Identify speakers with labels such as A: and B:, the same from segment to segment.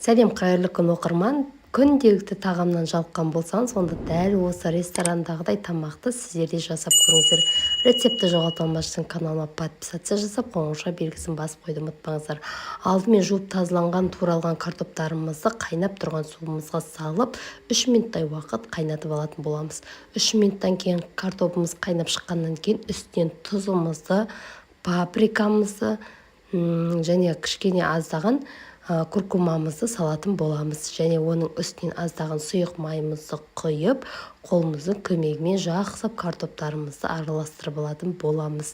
A: Сәлем, қайырлы күн оқырман. Күнделікті тағамнан жалыққан болсаңыз, онда дәл осы ресторандағыдай тамақты сіздер де жасап көріңіздер. Рецепті жоғалта алмашсың, каналыма подписация жасап, қоңырша белгісін басып қойды ұмытпаңыздар. Алдымен жуып тазаланған туралған картоптарымызды қайнап тұрған суымызға салып, 3 минуттай уақыт қайнатып алатын боламыз. 3 минуттан кейін картопымыз қайнап шыққаннан кейін үстінен тұзымызды, паприкамызды және кішкене аздаған куркумамызды салатын боламыз. Және оның үстінен аздаған сұйық майымызды құйып, қолымыздың көмегімен жақсылап картоптарымызды араластырып алатын боламыз.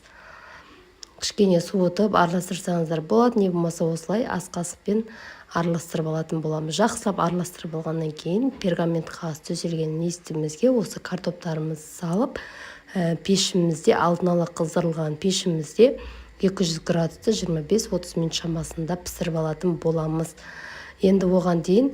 A: Кішкене суытып араластырсаңыздар болады, не болмаса осылай ас қасықпен араластырып алатын боламыз. Жақсылап араластырып алғаннан кейін пергамент қағаз төселген үстімізге осы картоптарымызды салып, пешімізде, алдын ала қыздырылған пешімізде 200 градусты 25-30 минут шамасында пісіріп алатын боламыз. Енді оған дейін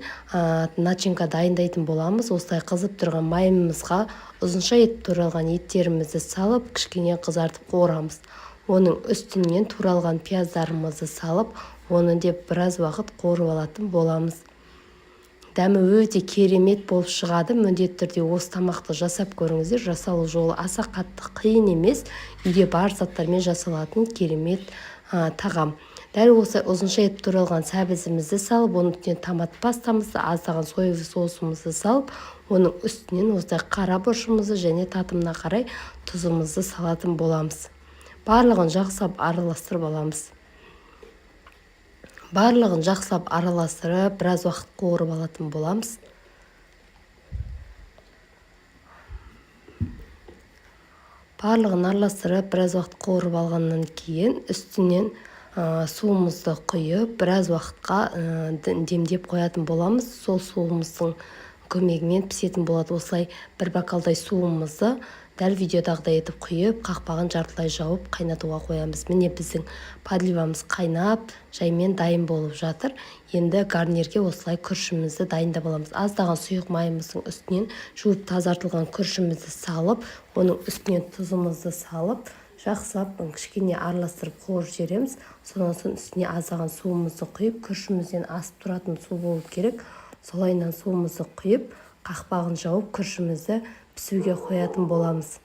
A: начинка дайындайтын боламыз. Осылай қызып тұрған майымызға ұзынша етіп туралған еттерімізді салып, кішкене қызартып қуырамыз. Оның үстінен туралған пияздарымызды салып, оны деп біраз уақыт қуырып алатын боламыз. Дәмі өте керемет болып шығады. Міндетті түрде осы тамақты жасап көріңіздер. Жасалу жолы аса қатты қиын емес. Үйде бар заттармен жасалатын керемет тағам. Дәл осы ұзынша етіп туралған сәбізімізді салып, оның үстіне томат пастамызды, аздаған соевый соусымызды салып, оның үстінен осылай қара бұрышымызды және татымына қарай тұзымызды салатын боламыз. Барлығын жақсылап араластырып аламыз. Барлығын жақсылап араластырып, біраз уақыт қуырып алатын боламыз. Барлығын араластырып, біраз уақыт қуырып алғаннан кейін үстінен суымызды құйып, біраз уақытқа демдеп қоятын боламыз. Сол суымыздың көмегімен пісетін болады. Осылай бір бокалдай суымызды дәл видеодағыдай етіп құйып, қақпағын жартылай жауып қайнатуға қоямыз. Міне біздің подливамыз қайнап, жаймен дайын болып жатыр. Енді гарнирге осылай күрішімізді дайындап аламыз. Аздаған сұйық майымыздың үстінен жуып тазартылған күрішімізді салып, оның үстінен тұзымызды салып, жақсылап кішкене араластырып қуырып жібереміз. Содан соң үстіне аздаған суымызды құйып, күрішімізден асып тұратын су болу керек. Солайынан суымызды құйып, қақпағын жауып, күрішімізді пісуге қоятын боламыз.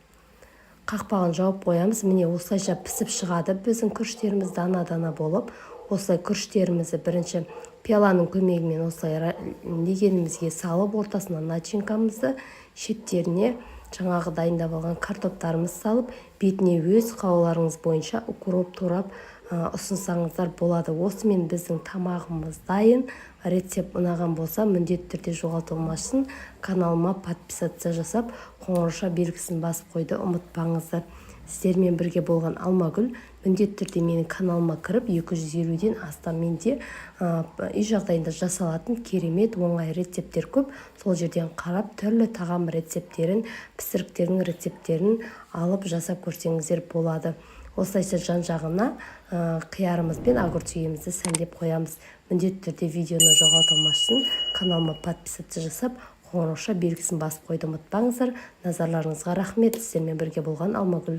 A: Қақпағын жауып қоямыз. Міне осылайша пісіп шығады. Біздің күріштеріміз дана-дана болып, осылай күріштерімізді бірінші пиаланың көмегімен осылай легенімізге салып, ортасына начинкамызды, шеттеріне жаңағы дайындап алған картоптарымыз салып, бетіне өз қалауларыңыз бойынша укроп турап ұсынсаңыздар болады. Осымен біздің тамағымыз дайын. Рецепт ұнаған болса, міндетті түрде жоғалтылмасын. Каналыма подписация жасап, қоңырша белгісін басып қойды ұмытпаңыздар. Сіздермен бірге болған Алмагүл. Міндетті түрде менің каналыма кіріп, 250-ден астам менде үй жағдайында жасалатын керемет оңай рецепттер көп. Сол жерден қарап, түрлі тағам рецепттерін, пісіріктердің рецепттерін алып жасап көрсеңіздер болады. Осылайша жан-жағына қиярымыз бен огурцүйімізді сәндеп қоямыз. Міндетті түрде видеоны жоғалтылмасын. Каналыма подписация жасап, қоңырша белгісін басып қойды ұмытпаңыздар. Назарларыңызға рахмет. Сіздермен бірге болған Алмагүл.